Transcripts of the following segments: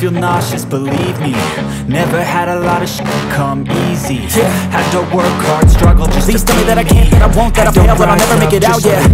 feel nauseous, believe me. Never had a lot of shit come easy. Had to work hard, struggle just Please to tell me be that I can't, that I won't, that I fail, that I'll never make it out, yeah.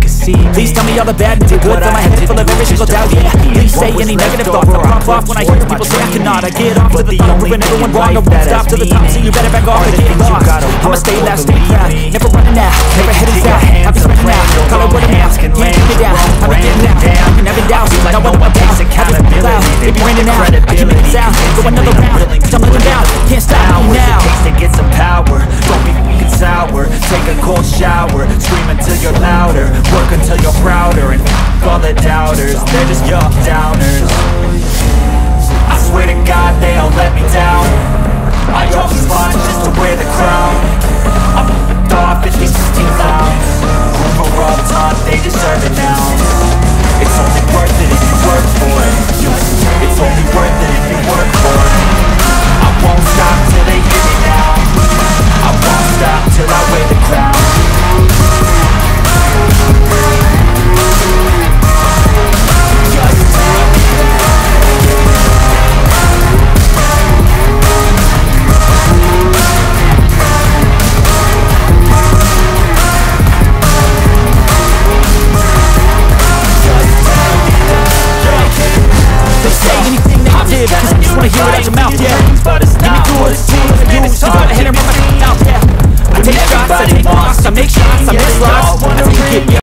Please tell me all the bad and the good, fill my head full of every single doubt, yeah. Please say any negative thoughts, I pop off when I hear people say I cannot. I get off to the thought, proving everyone wrong, I won't stop to the top, so you better back off and get lost. I'ma stay loud, stay proud, never running out, never heading south. I'll be spreading out, call it word of mouth, can't keep it down. I've been getting out, you never doubt, like I want my bounce, accountability. They be raining out, I can make it sound, go another round, cause I'm looking down, can't stop me now. It takes to get some power, don't be fucking sour. Take a cold shower, scream until you're louder, work until you're prouder, and all the doubters, they're just young downers. I swear to God they all let me down. I always fought just to wear the crown. I'm off if these too loud. We're all taught they deserve it now. It's only worth it if you work for it. It's only worth it if you work for it. I won't stop till they hear me now. I won't stop till I wear the crown. Just tell me Say anything negative, cause I just wanna hear it out your mouth, yeah. Give me tools, I use, so go ahead and run my mouth, yeah. I take shots, I take walks, I make shots, I miss lots, I take it, yeah.